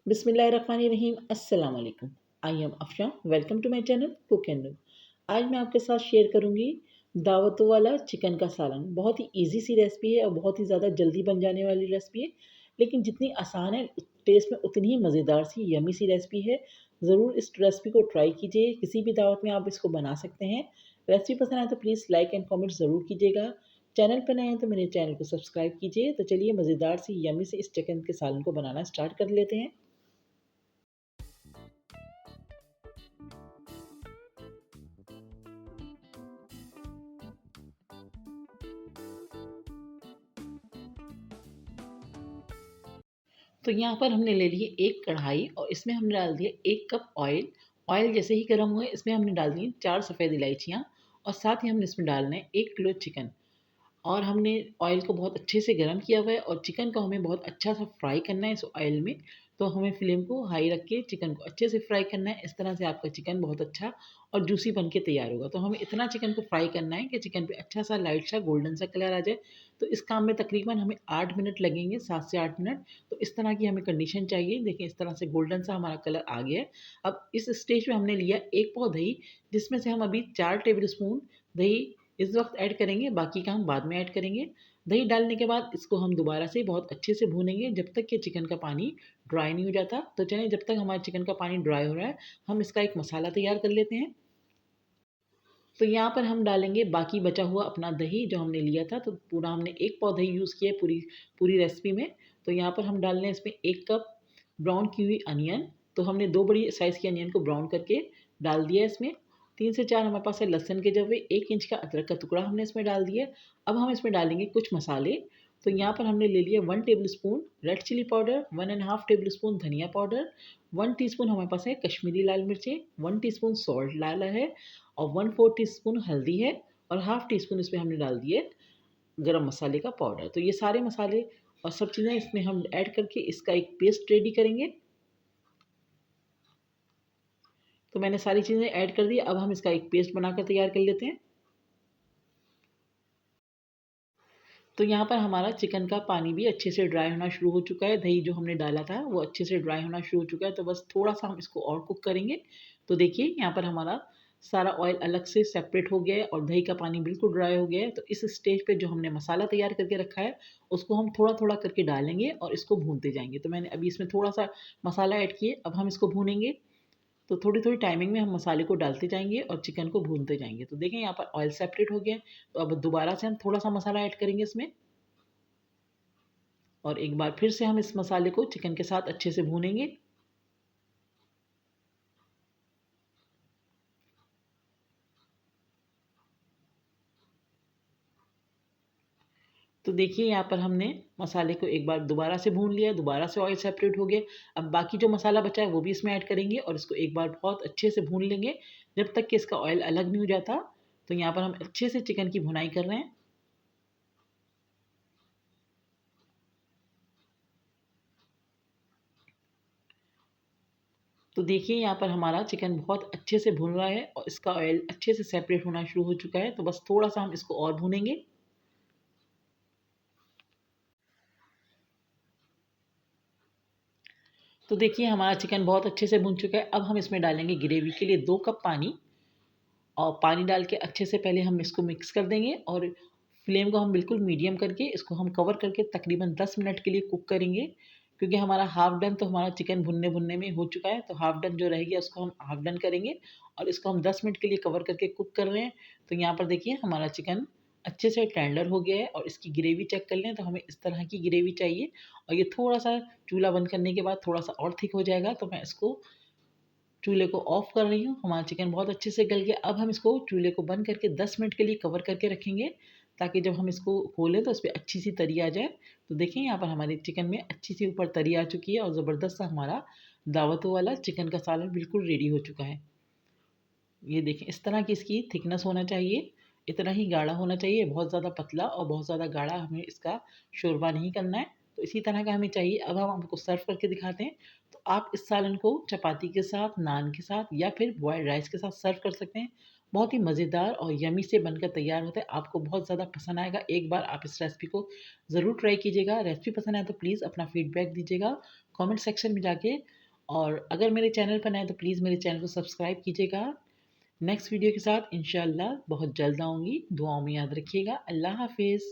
बिस्मिल्लाहिर्रहमानिर्रहीम अस्सलाम वालेकुम। I am Afsha. Welcome to my channel cook and do. आज मैं आपके साथ शेयर करूंगी दावतों वाला चिकन का सालन। बहुत ही इजी सी रेसिपी है और बहुत ही ज़्यादा जल्दी बन जाने वाली रेसिपी है, लेकिन जितनी आसान है टेस्ट में उतनी ही मज़ेदार सी यमी सी रेसिपी है। ज़रूर इस रेसिपी को ट्राई कीजिए, किसी भी दावत में आप इसको बना सकते हैं। रेसिपी पसंद आए तो प्लीज़ लाइक एंड कॉमेंट ज़रूर कीजिएगा। चैनल पर नए हैं तो मेरे चैनल को सब्सक्राइब कीजिए। तो चलिए मज़ेदार सी यमी से इस चिकन के सालन को बनाना स्टार्ट कर लेते हैं। तो यहाँ पर हमने ले ली एक कढ़ाई और इसमें हमने डाल दिया 1 कप ऑयल। ऑयल जैसे ही गर्म हुए इसमें हमने डाल दी 4 सफ़ेद इलायचियाँ और साथ ही हमने इसमें डालना है 1 किलो चिकन। और हमने ऑयल को बहुत अच्छे से गर्म किया हुआ है और चिकन को हमें बहुत अच्छा सा फ्राई करना है इस ऑयल में। तो हमें फ्लेम को हाई रख के चिकन को अच्छे से फ्राई करना है। इस तरह से आपका चिकन बहुत अच्छा और जूसी बन के तैयार होगा। तो हमें इतना चिकन को फ्राई करना है कि चिकन पे अच्छा सा लाइट सा गोल्डन सा कलर आ जाए। तो इस काम में तकरीबन हमें 8 मिनट लगेंगे, 7 से 8 मिनट। तो इस तरह की हमें कंडीशन चाहिए। देखिए इस तरह से गोल्डन सा हमारा कलर आ गया है। अब इस स्टेज पे हमने लिया 1 पाव दही, जिसमें से हम अभी 4 टेबल स्पून दही इस वक्त ऐड करेंगे, बाकी का हम बाद में ऐड करेंगे। दही डालने के बाद इसको हम दोबारा से बहुत अच्छे से भूनेंगे जब तक कि चिकन का पानी ड्राई नहीं हो जाता। तो चलिए जब तक हमारे चिकन का पानी ड्राई हो रहा है हम इसका एक मसाला तैयार कर लेते हैं। तो यहाँ पर हम डालेंगे बाकी बचा हुआ अपना दही जो हमने लिया था। तो पूरा हमने 1 पाव दही यूज़ किया है पूरी पूरी रेसिपी में। तो यहाँ पर हम डाल रहे हैं इसमें 1 कप ब्राउन की हुई अनियन। तो हमने 2 बड़ी साइज़ की अनियन को ब्राउन करके डाल दिया है इसमें। 3 से 4 हमारे पास है लहसुन के जवे, 1 इंच का अदरक का टुकड़ा हमने इसमें डाल दिया। अब हम इसमें डालेंगे कुछ मसाले। तो यहाँ पर हमने ले लिया 1 tablespoon red chilli powder, 1 and half tablespoon धनिया पाउडर, 1 टीस्पून हमारे पास है कश्मीरी लाल मिर्चें, 1 टीस्पून सॉल्ट डाला है और 1/4 टीस्पून हल्दी है और हाफ टी स्पून इसमें हमने डाल दिए गरम मसाले का पाउडर। तो ये सारे मसाले और सब चीज़ें इसमें हम ऐड करके इसका एक पेस्ट रेडी करेंगे। तो मैंने सारी चीज़ें ऐड कर दी। अब हम इसका एक पेस्ट बनाकर तैयार कर लेते हैं। तो यहाँ पर हमारा चिकन का पानी भी अच्छे से ड्राई होना शुरू हो चुका है। दही जो हमने डाला था वो अच्छे से ड्राई होना शुरू हो चुका है। तो बस थोड़ा-सा हम इसको और कुक करेंगे। तो देखिए यहाँ पर हमारा सारा ऑयल अलग से सेपरेट हो गया है और दही का पानी बिल्कुल ड्राई हो गया है। तो इस स्टेज पे जो हमने मसाला तैयार करके रखा है, उसको हम थोड़ा-थोड़ा करके डालेंगे और इसको भूनते जाएँगे। तो मैंने अभी इसमें थोड़ा-सा मसाला ऐड किए, अब हम इसको भूनेंगे। तो थोड़ी-थोड़ी टाइमिंग में हम मसाले को डालते जाएँगे और चिकन को भूनते जाएँगे। तो देखें यहाँ पर ऑयल सेपरेट हो गया है। तो अब दोबारा से हम थोड़ा-सा मसाला ऐड करेंगे इसमें। और एक बार फिर से हम इस मसाले को चिकन के साथ अच्छे से भूनेंगे। तो देखिए यहाँ पर हमने मसाले को एक बार दोबारा से भून लिया, दोबारा से ऑयल सेपरेट हो गया। अब बाकी जो मसाला बचा है वो भी इसमें ऐड करेंगे और इसको एक बार बहुत अच्छे से भून लेंगे जब तक कि इसका ऑयल अलग नहीं हो जाता। तो यहाँ पर हम अच्छे से चिकन की भुनाई कर रहे हैं। तो देखिए यहाँ पर हमारा चिकन बहुत अच्छे से भुन रहा है और इसका ऑयल अच्छे से सेपरेट होना शुरू हो चुका है। तो बस थोड़ा-सा हम इसको और भूनेंगे। तो देखिए हमारा चिकन बहुत अच्छे से भुन चुका है। अब हम इसमें डालेंगे ग्रेवी के लिए 2 कप पानी और पानी डाल के अच्छे से पहले हम इसको मिक्स कर देंगे और फ्लेम को हम बिल्कुल मीडियम करके इसको हम कवर करके तकरीबन 10 मिनट के लिए कुक करेंगे। क्योंकि हमारा हाफ डन तो हमारा चिकन भुनने-भुनने में हो चुका है, तो हाफ डन जो रह गया उसको हम हाफ डन करेंगे और इसको हम 10 मिनट के लिए कवर करके कुक कर रहे हैं। तो यहाँ पर देखिए हमारा चिकन अच्छे से टेंडर हो गया है और इसकी ग्रेवी चेक कर लें तो हमें इस तरह की ग्रेवी चाहिए। और ये थोड़ा-सा चूल्हा बंद करने के बाद थोड़ा-सा और थिक हो जाएगा। तो मैं इसको चूल्हे को ऑफ कर रही हूँ। हमारा चिकन बहुत अच्छे से गल गया। अब हम इसको चूल्हे को बंद करके 10 मिनट के लिए कवर करके रखेंगे, ताकि जब हम इसको खोलें तो इसपे अच्छी सी तरी आ जाए। तो देखिए यहाँ पर हमारे चिकन में अच्छी सी ऊपर तरी आ चुकी है और ज़बरदस्त सा हमारा दावतों वाला चिकन का सालन बिल्कुल रेडी हो चुका है। ये देखें इस तरह की इसकी थिकनेस होना चाहिए, इतना ही गाढ़ा होना चाहिए। बहुत ज़्यादा पतला और बहुत ज़्यादा गाढ़ा हमें इसका शोरबा नहीं करना है। तो इसी तरह का हमें चाहिए। अब हम आपको सर्व करके दिखाते हैं। तो आप इस सालन को चपाती के साथ, नान के साथ या फिर बॉइल्ड राइस के साथ सर्व कर सकते हैं। बहुत ही मज़ेदार और यम्मी से बनकर तैयार होता है। आपको बहुत ज़्यादा पसंद आएगा। एक बार आप इस रेसिपी को ज़रूर ट्राई कीजिएगा। रेसिपी पसंद आए तो प्लीज़ अपना फीडबैक दीजिएगा कमेंट सेक्शन में जाके। और अगर मेरे चैनल पर नए हैं तो प्लीज़ मेरे चैनल को सब्सक्राइब कीजिएगा। नेक्स्ट वीडियो के साथ इंशाअल्लाह बहुत जल्द आऊँगी। दुआओं में याद रखिएगा। अल्लाह हाफ़िज़।